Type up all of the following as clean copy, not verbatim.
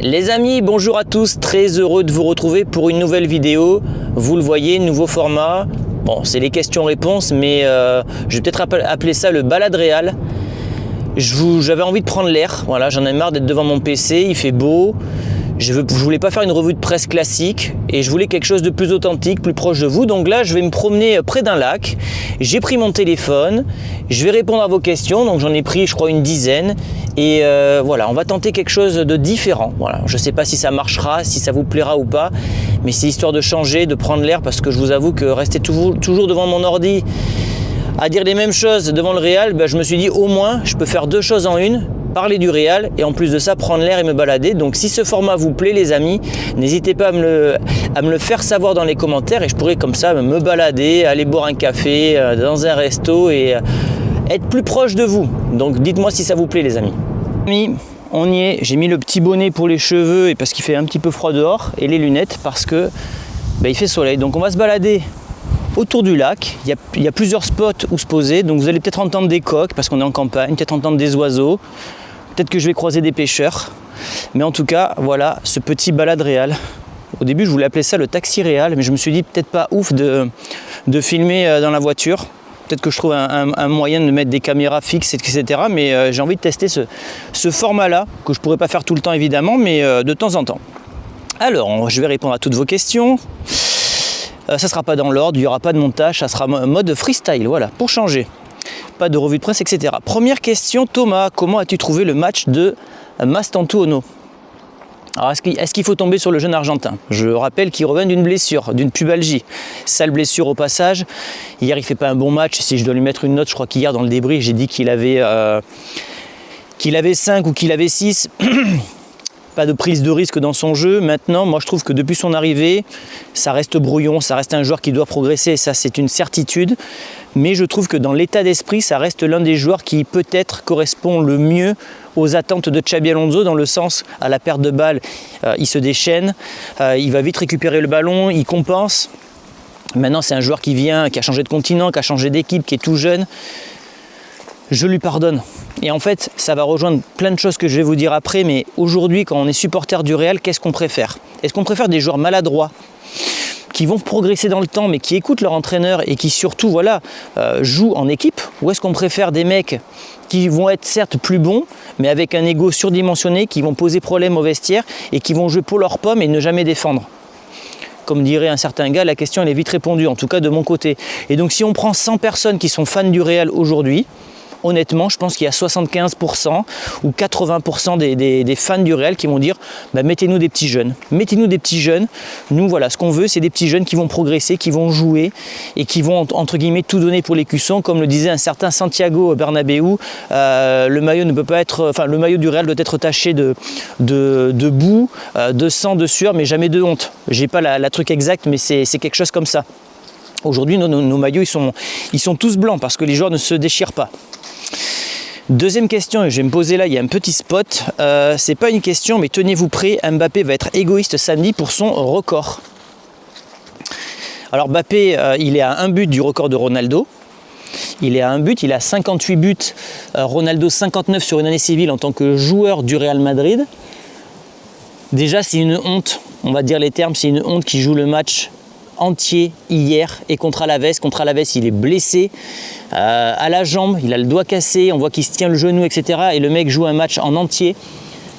Les amis, bonjour à tous, très heureux de vous retrouver pour une nouvelle vidéo. Vous le voyez, nouveau format. Bon, c'est les questions-réponses, mais je vais peut-être appeler ça le balade réal. J'avais envie de prendre l'air, voilà, j'en ai marre d'être devant mon PC, il fait beau. Je voulais pas faire une revue de presse classique et je voulais quelque chose de plus authentique, plus proche de vous. Donc là, je vais me promener près d'un lac. J'ai pris mon téléphone, je vais répondre à vos questions. Donc j'en ai pris, je crois, une dizaine. Et voilà, on va tenter quelque chose de différent. Voilà, je sais pas si ça marchera, si ça vous plaira ou pas, mais c'est histoire de changer, de prendre l'air, parce que je vous avoue que rester toujours devant mon ordi à dire les mêmes choses devant le réal, ben, je me suis dit au moins, je peux faire deux choses en une. Parler du réal et en plus de ça prendre l'air et me balader. Donc si ce format vous plaît les amis, n'hésitez pas à me le faire savoir dans les commentaires et je pourrais comme ça me balader, aller boire un café dans un resto et être plus proche de vous. Donc dites-moi si ça vous plaît les amis. On y est, j'ai mis le petit bonnet pour les cheveux et parce qu'il fait un petit peu froid dehors et les lunettes parce que il fait soleil. Donc on va se balader autour du lac, il y a plusieurs spots où se poser, donc vous allez peut-être entendre des coqs parce qu'on est en campagne, peut-être entendre des oiseaux, peut-être que je vais croiser des pêcheurs, mais en tout cas, voilà ce petit balade réal. Au début, je voulais appeler ça le taxi réal, mais je me suis dit peut-être pas ouf de filmer dans la voiture. Peut-être que je trouve un moyen de mettre des caméras fixes, etc. Mais j'ai envie de tester ce format-là, que je pourrais pas faire tout le temps évidemment, mais de temps en temps. Alors, je vais répondre à toutes vos questions. Ça ne sera pas dans l'ordre, il n'y aura pas de montage, ça sera mode freestyle, voilà, pour changer. Pas de revue de presse, etc. Première question, Thomas, comment as-tu trouvé le match de Mastantuono Ono? Alors, est-ce qu'il faut tomber sur le jeune Argentin? Je rappelle qu'il revient d'une blessure, d'une pubalgie. Sale blessure au passage. Hier, il ne fait pas un bon match. Si je dois lui mettre une note, je crois qu'hier, dans le débrief, j'ai dit qu'il avait 5 ou qu'il avait 6. Pas de prise de risque dans son jeu. Maintenant, moi je trouve que depuis son arrivée, ça reste brouillon, ça reste un joueur qui doit progresser, ça c'est une certitude. Mais je trouve que dans l'état d'esprit, ça reste l'un des joueurs qui peut-être correspond le mieux aux attentes de Xabi Alonso, dans le sens à la perte de balle, il se déchaîne, il va vite récupérer le ballon, il compense. Maintenant c'est un joueur qui a changé de continent, qui a changé d'équipe, qui est tout jeune. Je lui pardonne. Et en fait, ça va rejoindre plein de choses que je vais vous dire après, mais aujourd'hui, quand on est supporter du Real, qu'est-ce qu'on préfère? Est-ce qu'on préfère des joueurs maladroits, qui vont progresser dans le temps, mais qui écoutent leur entraîneur et qui surtout jouent en équipe? Ou est-ce qu'on préfère des mecs qui vont être certes plus bons, mais avec un ego surdimensionné, qui vont poser problème au vestiaire et qui vont jouer pour leurs pommes et ne jamais défendre? Comme dirait un certain gars, la question elle est vite répondue, en tout cas de mon côté. Et donc si on prend 100 personnes qui sont fans du Real aujourd'hui, honnêtement, je pense qu'il y a 75% ou 80% des fans du Real qui vont dire mettez-nous des petits jeunes. Mettez-nous des petits jeunes. Nous, voilà, ce qu'on veut, c'est des petits jeunes qui vont progresser, qui vont jouer et qui vont, entre guillemets, tout donner pour les cuissons. Comme le disait un certain Santiago Bernabéu, le maillot le maillot du Real doit être taché de boue, de sang, de sueur, mais jamais de honte. J'ai pas la truc exact, mais c'est quelque chose comme ça. Aujourd'hui, nos maillots, ils sont tous blancs parce que les joueurs ne se déchirent pas. Deuxième question, et je vais me poser là, il y a un petit spot. C'est pas une question, mais tenez-vous prêts, Mbappé va être égoïste samedi pour son record. Alors Mbappé, il est à un but du record de Ronaldo. Il est à un but, il a 58 buts. Ronaldo 59 sur une année civile en tant que joueur du Real Madrid. Déjà, c'est une honte, on va dire les termes, c'est une honte qu'il joue le match entier hier et contre Alaves. Contre Alaves, il est blessé à la jambe, il a le doigt cassé, on voit qu'il se tient le genou, etc. Et le mec joue un match en entier.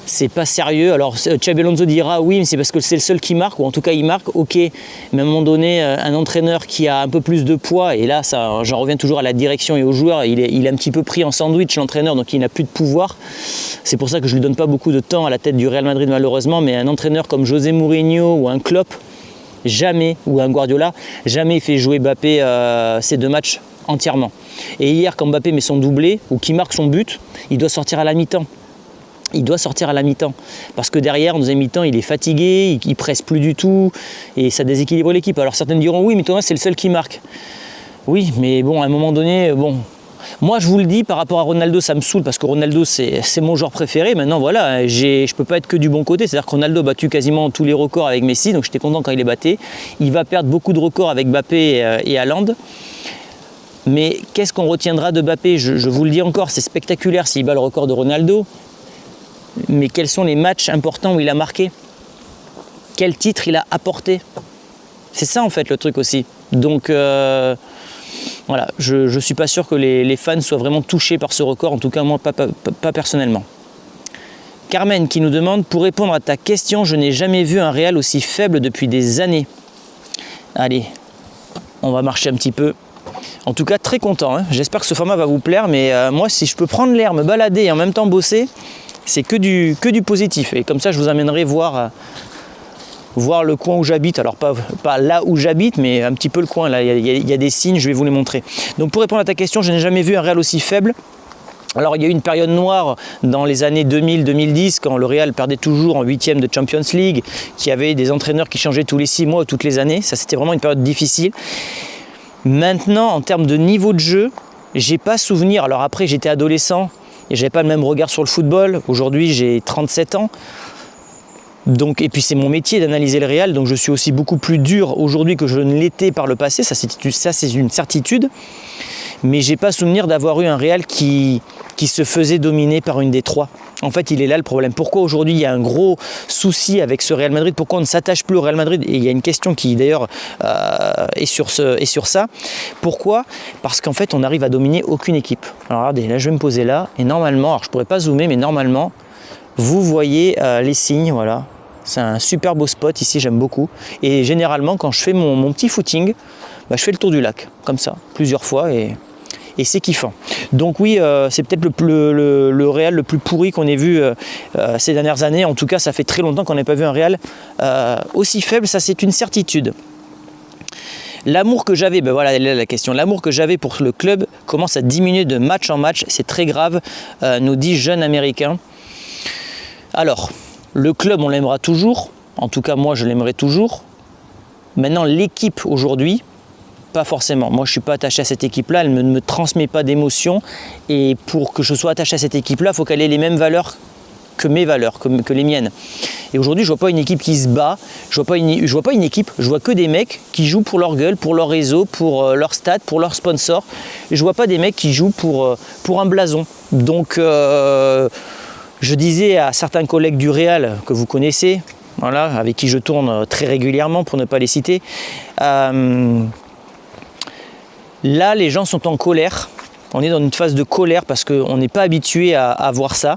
C'est pas sérieux. Alors Xabi Alonso dira oui, mais c'est parce que c'est le seul qui marque, ou en tout cas il marque, ok. Mais à un moment donné, un entraîneur qui a un peu plus de poids, et là j'en reviens toujours à la direction et aux joueurs, il est un petit peu pris en sandwich l'entraîneur, donc il n'a plus de pouvoir. C'est pour ça que je lui donne pas beaucoup de temps à la tête du Real Madrid malheureusement, mais un entraîneur comme José Mourinho ou un Klopp, jamais, ou un Guardiola, jamais il fait jouer Mbappé ces deux matchs entièrement. Et hier, quand Mbappé met son doublé, ou qu'il marque son but, il doit sortir à la mi-temps. Il doit sortir à la mi-temps. Parce que derrière, en deuxième mi-temps, il est fatigué, il presse plus du tout, et ça déséquilibre l'équipe. Alors certains diront, oui, mais Thomas, c'est le seul qui marque. Oui, mais bon, à un moment donné, moi, je vous le dis, par rapport à Ronaldo, ça me saoule parce que Ronaldo, c'est mon joueur préféré. Maintenant, voilà, je peux pas être que du bon côté. C'est-à-dire que Ronaldo a battu quasiment tous les records avec Messi, donc j'étais content quand il les battait. Il va perdre beaucoup de records avec Mbappé et Haaland. Mais qu'est-ce qu'on retiendra de Mbappé? Je vous le dis encore, c'est spectaculaire s'il bat le record de Ronaldo. mais quels sont les matchs importants où il a marqué? Quel titre il a apporté? C'est ça en fait le truc aussi. Donc voilà, je ne suis pas sûr que les fans soient vraiment touchés par ce record, en tout cas moi pas personnellement. Carmen qui nous demande, pour répondre à ta question, je n'ai jamais vu un Real aussi faible depuis des années. Allez, on va marcher un petit peu. En tout cas, très content, hein. J'espère que ce format va vous plaire, mais moi, si je peux prendre l'air, me balader et en même temps bosser, c'est que du positif. Et comme ça, je vous amènerai voir le coin où j'habite. Alors, pas là où j'habite, mais un petit peu le coin. Là, il y a des signes, je vais vous les montrer. Donc, pour répondre à ta question, je n'ai jamais vu un Real aussi faible. Alors il y a eu une période noire dans les années 2000-2010 quand le Real perdait toujours en 8e de Champions League, qu'il y avait des entraîneurs qui changeaient tous les 6 mois ou toutes les années. Ça, c'était vraiment une période difficile. Maintenant, en termes de niveau de jeu, j'ai pas souvenir. Alors après, j'étais adolescent et j'avais pas le même regard sur le football. Aujourd'hui, j'ai 37 ans. Donc, et puis c'est mon métier d'analyser le Real, donc je suis aussi beaucoup plus dur aujourd'hui que je ne l'étais par le passé. Ça, c'est une certitude. Mais j'ai pas souvenir d'avoir eu un Real qui se faisait dominer par une des trois. En fait, il est là le problème. Pourquoi aujourd'hui il y a un gros souci avec ce Real Madrid? Pourquoi on ne s'attache plus au Real Madrid? Et il y a une question qui d'ailleurs est sur ça. Pourquoi? Parce qu'en fait, on n'arrive à dominer aucune équipe. Alors regardez, là je vais me poser là, et normalement, alors je pourrais pas zoomer, mais normalement, vous voyez les signes, voilà. C'est un super beau spot ici, j'aime beaucoup. Et généralement, quand je fais mon petit footing, je fais le tour du lac, comme ça, plusieurs fois, et c'est kiffant. Donc oui, c'est peut-être le Real le plus pourri qu'on ait vu ces dernières années. En tout cas, ça fait très longtemps qu'on n'a pas vu un Real aussi faible, ça c'est une certitude. L'amour que j'avais, voilà la question, l'amour que j'avais pour le club commence à diminuer de match en match, c'est très grave, nous dit Jeune Américain. Alors, le club, on l'aimera toujours, en tout cas moi je l'aimerai toujours. Maintenant, l'équipe aujourd'hui, pas forcément. Moi, je ne suis pas attaché à cette équipe-là, elle ne me transmet pas d'émotion. Et pour que je sois attaché à cette équipe-là, il faut qu'elle ait les mêmes valeurs que mes valeurs, que les miennes. Et aujourd'hui, je ne vois pas une équipe qui se bat, je vois pas une équipe, je vois que des mecs qui jouent pour leur gueule, pour leur réseau, pour leur stade, pour leur sponsor. Et je ne vois pas des mecs qui jouent pour un blason. Donc, je disais à certains collègues du Real que vous connaissez, voilà, avec qui je tourne très régulièrement pour ne pas les citer, là les gens sont en colère, on est dans une phase de colère parce qu'on n'est pas habitué à voir ça.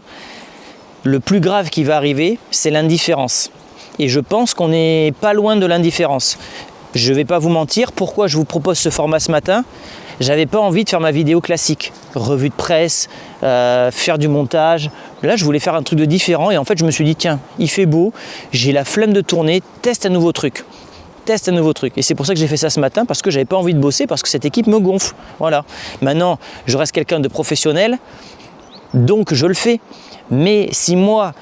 Le plus grave qui va arriver, c'est l'indifférence. Et je pense qu'on n'est pas loin de l'indifférence. Je ne vais pas vous mentir, pourquoi je vous propose ce format ce matin? J'avais pas envie de faire ma vidéo classique, revue de presse, faire du montage. Là, je voulais faire un truc de différent et en fait, je me suis dit, tiens, il fait beau, j'ai la flemme de tourner, teste un nouveau truc. Et c'est pour ça que j'ai fait ça ce matin, parce que j'avais pas envie de bosser, parce que cette équipe me gonfle. Voilà. Maintenant, je reste quelqu'un de professionnel, donc je le fais. Mais si moi,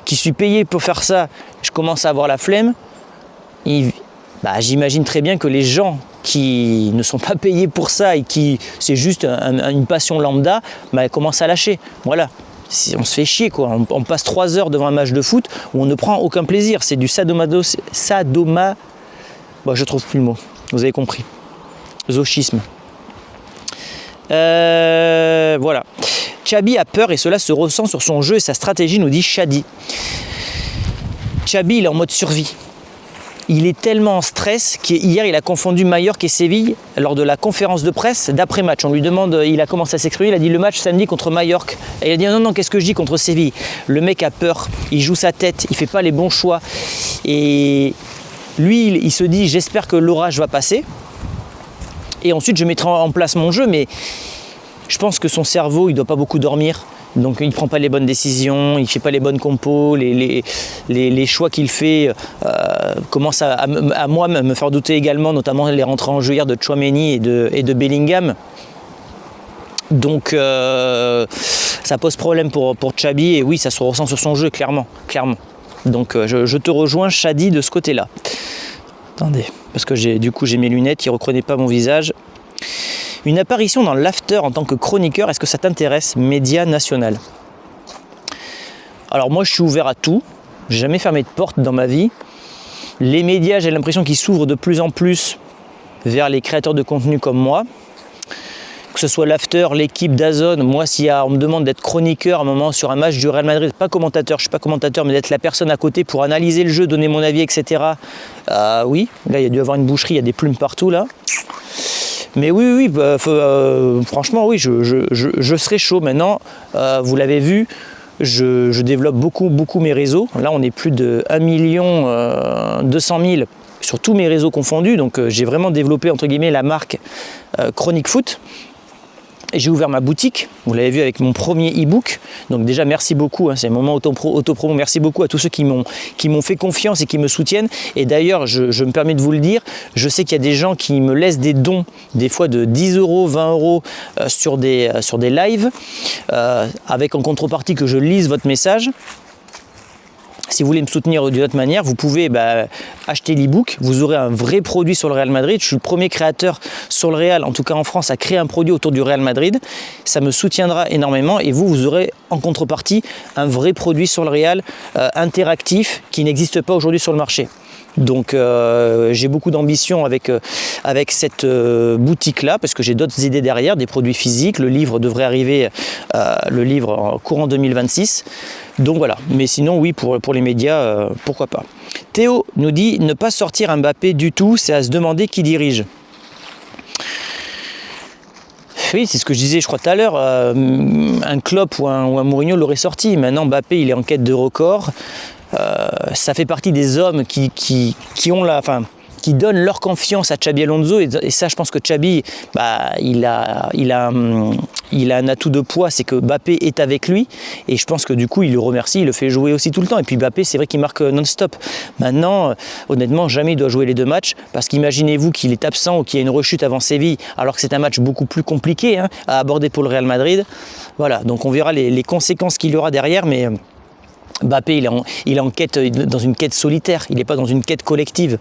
qui suis payé pour faire ça, je commence à avoir la flemme, j'imagine très bien que les gens qui ne sont pas payés pour ça et qui c'est juste une passion lambda, commencent à lâcher. Voilà. On se fait chier quoi. On passe 3 heures devant un match de foot où on ne prend aucun plaisir. C'est du je trouve plus le mot. Vous avez compris. Zochisme. Voilà. Xabi a peur et cela se ressent sur son jeu et sa stratégie, nous dit Shadi. Xabi, il est en mode survie. Il est tellement en stress qu'hier, il a confondu Mallorca et Séville lors de la conférence de presse d'après-match. On lui demande, il a commencé à s'exprimer, il a dit le match samedi contre Mallorca. Et il a dit non, qu'est-ce que je dis contre Séville? Le mec a peur, il joue sa tête, il ne fait pas les bons choix. Et lui, il se dit j'espère que l'orage va passer. Et ensuite, je mettrai en place mon jeu, mais je pense que son cerveau, il ne doit pas beaucoup dormir. Donc il ne prend pas les bonnes décisions, il ne fait pas les bonnes compos, les choix qu'il fait commencent à moi me faire douter également, notamment les rentrées en jeu hier de Tchouaméni et de Bellingham. Donc ça pose problème pour Xabi et oui, ça se ressent sur son jeu, clairement. Donc je te rejoins, Shadi, de ce côté-là. Attendez, parce que j'ai mes lunettes, il ne reconnaît pas mon visage. Une apparition dans l'after en tant que chroniqueur, est-ce que ça t'intéresse? Média national. Alors moi je suis ouvert à tout, j'ai jamais fermé de porte dans ma vie. Les médias, j'ai l'impression qu'ils s'ouvrent de plus en plus vers les créateurs de contenu comme moi. Que que ce soit l'after, l'équipe DAZN, moi on me demande d'être chroniqueur à un moment sur un match du Real Madrid, pas commentateur, je ne suis pas commentateur, mais d'être la personne à côté pour analyser le jeu, donner mon avis, etc. Oui, là il y a dû y avoir une boucherie, il y a des plumes partout là. Mais oui, franchement oui, je serai chaud. Maintenant, vous l'avez vu, je développe beaucoup mes réseaux. Là on est plus de 1 200 000 sur tous mes réseaux confondus, donc j'ai vraiment développé entre guillemets la marque Chronique Foot. Et j'ai ouvert ma boutique, vous l'avez vu avec mon premier e-book. Donc déjà merci beaucoup, c'est un moment auto-promo, merci beaucoup à tous ceux qui m'ont fait confiance et qui me soutiennent. Et d'ailleurs, je me permets de vous le dire, je sais qu'il y a des gens qui me laissent des dons, des fois de 10 €, 20 € sur des lives, avec en contrepartie que je lise votre message. Si vous voulez me soutenir d'une autre manière, vous pouvez acheter l'e-book. Vous aurez un vrai produit sur le Real Madrid. Je suis le premier créateur sur le Real, en tout cas en France, à créer un produit autour du Real Madrid. Ça me soutiendra énormément et vous aurez en contrepartie un vrai produit sur le Real interactif qui n'existe pas aujourd'hui sur le marché. Donc j'ai beaucoup d'ambition avec cette boutique-là parce que j'ai d'autres idées derrière, des produits physiques. Le livre devrait arriver, en courant 2026. Donc voilà, mais sinon oui, pour les médias, pourquoi pas. Théo nous dit ne pas sortir Mbappé du tout, c'est à se demander qui dirige. Oui, c'est ce que je disais, je crois tout à l'heure, un Klopp ou un Mourinho l'aurait sorti. Maintenant Mbappé, il est en quête de record. Ça fait partie des hommes qui donnent leur confiance à Xabi Alonso et ça je pense que Xabi il a un atout de poids, c'est que Mbappé est avec lui et je pense que du coup il le remercie, il le fait jouer aussi tout le temps et puis Mbappé c'est vrai qu'il marque non-stop. Maintenant honnêtement jamais il doit jouer les 2 matchs parce qu'imaginez-vous qu'il est absent ou qu'il y a une rechute avant Séville alors que c'est un match beaucoup plus compliqué à aborder pour le Real Madrid. Voilà, donc on verra les conséquences qu'il y aura derrière, mais Mbappé il est en quête, dans une quête solitaire, il n'est pas dans une quête collective.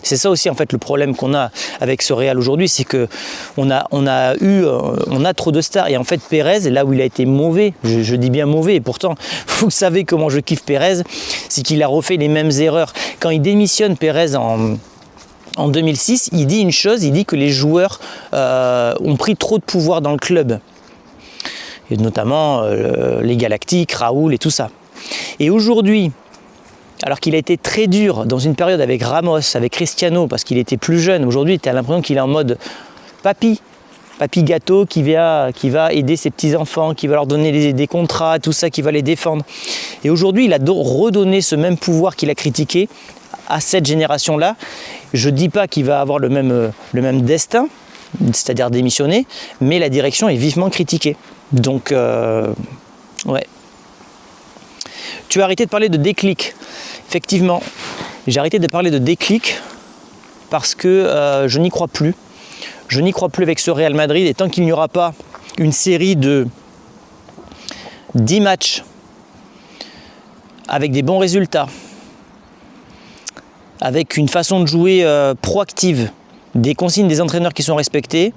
C'est ça aussi en fait le problème qu'on a avec ce Real aujourd'hui, c'est que on a trop de stars et en fait Pérez, là où il a été mauvais, je dis bien mauvais, et pourtant vous savez comment je kiffe Pérez, c'est qu'il a refait les mêmes erreurs. Quand il démissionne Pérez en 2006, il dit une chose, il dit que les joueurs ont pris trop de pouvoir dans le club, et notamment les Galactiques, Raoul et tout ça. Et aujourd'hui, alors qu'il a été très dur dans une période avec Ramos, avec Cristiano, parce qu'il était plus jeune, aujourd'hui tu as l'impression qu'il est en mode papy gâteau qui va aider ses petits-enfants, qui va leur donner des contrats, tout ça, qui va les défendre. Et aujourd'hui, il a redonné ce même pouvoir qu'il a critiqué à cette génération-là. Je ne dis pas qu'il va avoir le même destin, c'est-à-dire démissionner, mais la direction est vivement critiquée. Donc, ouais. Tu as arrêté de parler de déclic. Effectivement, j'ai arrêté de parler de déclic parce que je n'y crois plus. Je n'y crois plus avec ce Real Madrid et tant qu'il n'y aura pas une série de 10 matchs avec des bons résultats, avec une façon de jouer proactive, des consignes des entraîneurs qui sont respectées,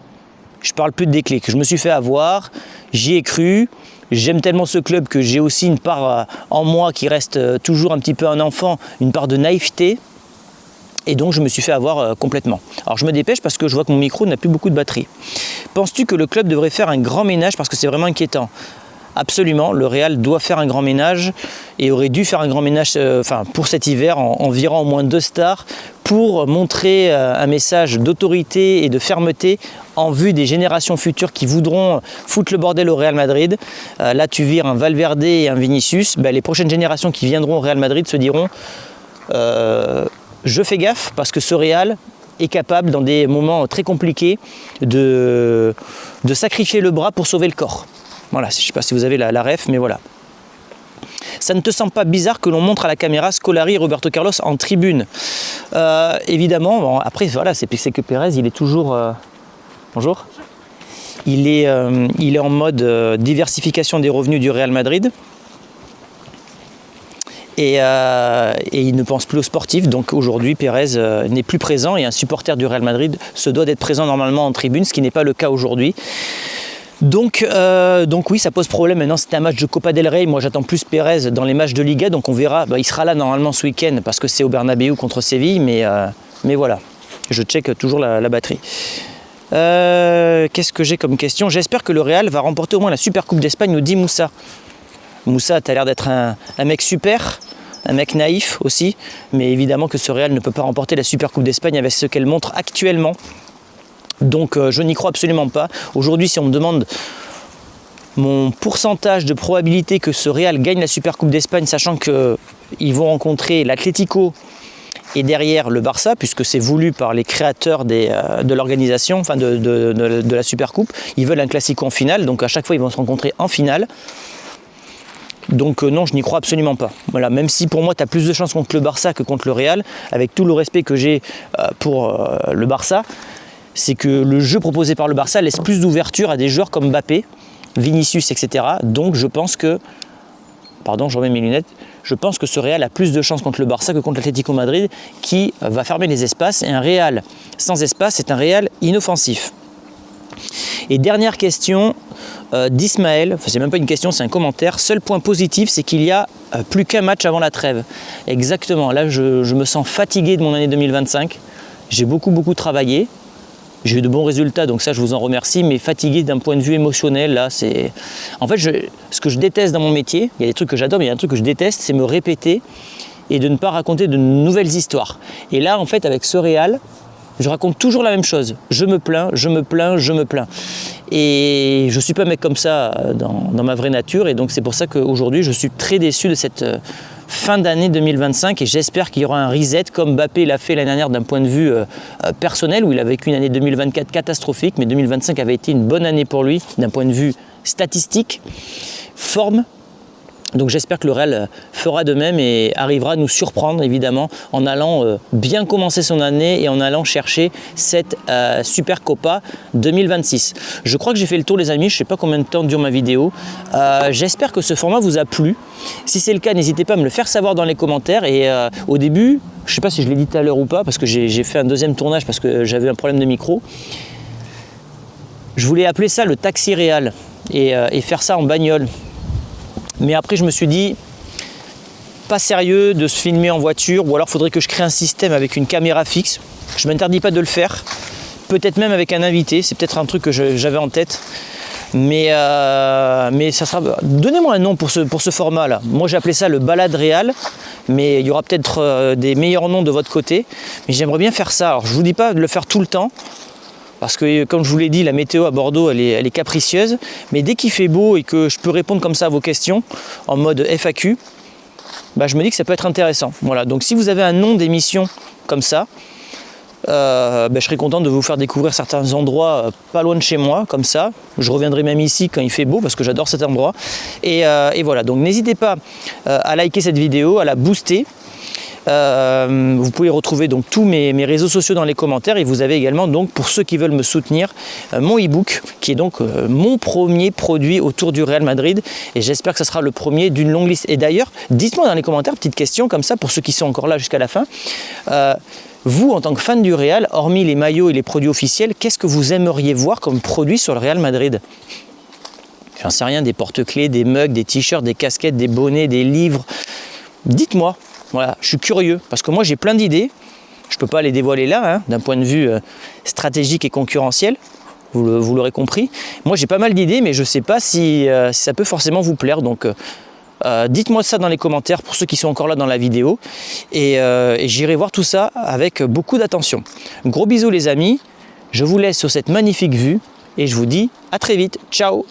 je ne parle plus de déclic. Je me suis fait avoir, j'y ai cru. J'aime tellement ce club que j'ai aussi une part en moi qui reste toujours un petit peu un enfant, une part de naïveté. Et donc je me suis fait avoir complètement. Alors je me dépêche parce que je vois que mon micro n'a plus beaucoup de batterie. Penses-tu que le club devrait faire un grand ménage parce que c'est vraiment inquiétant? Absolument, le Real doit faire un grand ménage et aurait dû faire un grand ménage pour cet hiver en virant au moins 2 stars pour montrer un message d'autorité et de fermeté en vue des générations futures qui voudront foutre le bordel au Real Madrid. Là tu vires un Valverde et un Vinicius, les prochaines générations qui viendront au Real Madrid se diront je fais gaffe parce que ce Real est capable dans des moments très compliqués de sacrifier le bras pour sauver le corps. Voilà, je ne sais pas si vous avez la ref, mais voilà. Ça ne te semble pas bizarre que l'on montre à la caméra Scolari et Roberto Carlos en tribune? Évidemment, bon, après voilà, c'est que Pérez, il est toujours... Bonjour. Il est en mode diversification des revenus du Real Madrid. Et il ne pense plus aux sportifs, donc aujourd'hui Pérez n'est plus présent et un supporter du Real Madrid se doit d'être présent normalement en tribune, ce qui n'est pas le cas aujourd'hui. Donc oui, ça pose problème. Maintenant, c'est un match de Copa del Rey. Moi, j'attends plus Pérez dans les matchs de Liga. Donc on verra. Il sera là normalement ce week-end parce que c'est au Bernabéu contre Séville. Mais voilà, je check toujours la batterie. Qu'est-ce que j'ai comme question? J'espère que le Real va remporter au moins la Supercoupe d'Espagne, nous dit Moussa. Moussa, tu as l'air d'être un mec super, un mec naïf aussi, mais évidemment que ce Real ne peut pas remporter la Supercoupe d'Espagne avec ce qu'elle montre actuellement. Donc je n'y crois absolument pas. Aujourd'hui, si on me demande mon pourcentage de probabilité que ce Real gagne la Supercoupe d'Espagne, sachant qu'ils vont rencontrer l'Atlético et derrière le Barça, puisque c'est voulu par les créateurs de l'organisation, enfin de la Supercoupe. Ils veulent un Classico en finale, donc à chaque fois ils vont se rencontrer en finale. Donc non, je n'y crois absolument pas. Voilà, même si pour moi tu as plus de chances contre le Barça que contre le Real, avec tout le respect que j'ai pour le Barça, c'est que le jeu proposé par le Barça laisse plus d'ouverture à des joueurs comme Mbappé, Vinicius, etc. Donc je pense que, pardon, je remets mes lunettes, je pense que ce Real a plus de chances contre le Barça que contre l'Atlético Madrid qui va fermer les espaces. Et un Real sans espace, c'est un Real inoffensif. Et dernière question d'Ismaël, enfin c'est même pas une question, c'est un commentaire. Seul point positif, c'est qu'il y a plus qu'un match avant la trêve. Exactement, là je me sens fatigué de mon année 2025. J'ai beaucoup travaillé. J'ai eu de bons résultats, donc ça je vous en remercie, mais fatigué d'un point de vue émotionnel, là c'est... En fait, ce que je déteste dans mon métier, il y a des trucs que j'adore, mais il y a un truc que je déteste, c'est me répéter et de ne pas raconter de nouvelles histoires. Et là, en fait, avec ce Real, je raconte toujours la même chose. Je me plains. Et je ne suis pas un mec comme ça dans ma vraie nature, et donc c'est pour ça qu'aujourd'hui, je suis très déçu de cette... fin d'année 2025 et j'espère qu'il y aura un reset comme Mbappé l'a fait l'année dernière d'un point de vue personnel où il a vécu une année 2024 catastrophique, mais 2025 avait été une bonne année pour lui d'un point de vue statistique, forme. Donc j'espère que le Real fera de même et arrivera à nous surprendre évidemment en allant bien commencer son année et en allant chercher cette Supercopa 2026. Je crois que j'ai fait le tour les amis, je ne sais pas combien de temps dure ma vidéo. J'espère que ce format vous a plu. Si c'est le cas, n'hésitez pas à me le faire savoir dans les commentaires. Et au début, je ne sais pas si je l'ai dit tout à l'heure ou pas, parce que j'ai fait un deuxième tournage parce que j'avais un problème de micro. Je voulais appeler ça le taxi Real et faire ça en bagnole. Mais après, je me suis dit, pas sérieux de se filmer en voiture, ou alors il faudrait que je crée un système avec une caméra fixe. Je ne m'interdis pas de le faire, peut-être même avec un invité, c'est peut-être un truc que j'avais en tête. Mais ça sera... Donnez-moi un nom pour ce format-là. Moi, j'ai appelé ça le balade Real, mais il y aura peut-être des meilleurs noms de votre côté. Mais j'aimerais bien faire ça. Alors, je ne vous dis pas de le faire tout le temps, parce que comme je vous l'ai dit, la météo à Bordeaux elle est capricieuse, mais dès qu'il fait beau et que je peux répondre comme ça à vos questions en mode FAQ, bah, je me dis que ça peut être intéressant. Voilà. Donc si vous avez un nom d'émission comme ça, je serais content de vous faire découvrir certains endroits pas loin de chez moi, comme ça. Je reviendrai même ici quand il fait beau parce que j'adore cet endroit. Et voilà, donc n'hésitez pas à liker cette vidéo, à la booster. Vous pouvez retrouver donc tous mes réseaux sociaux dans les commentaires et vous avez également donc pour ceux qui veulent me soutenir mon e-book qui est donc mon premier produit autour du Real Madrid et j'espère que ce sera le premier d'une longue liste. Et d'ailleurs dites-moi dans les commentaires, petite question comme ça pour ceux qui sont encore là jusqu'à la fin, vous en tant que fan du Real, hormis les maillots et les produits officiels, qu'est-ce que vous aimeriez voir comme produit sur le Real Madrid? J'en sais rien, des porte-clés, des mugs, des t-shirts, des casquettes, des bonnets, des livres, dites-moi. Voilà, je suis curieux parce que moi j'ai plein d'idées. Je ne peux pas les dévoiler là, hein, d'un point de vue stratégique et concurrentiel. Vous l'aurez compris. Moi j'ai pas mal d'idées, mais je ne sais pas si ça peut forcément vous plaire. Donc dites-moi ça dans les commentaires pour ceux qui sont encore là dans la vidéo. Et j'irai voir tout ça avec beaucoup d'attention. Gros bisous les amis. Je vous laisse sur cette magnifique vue et je vous dis à très vite. Ciao!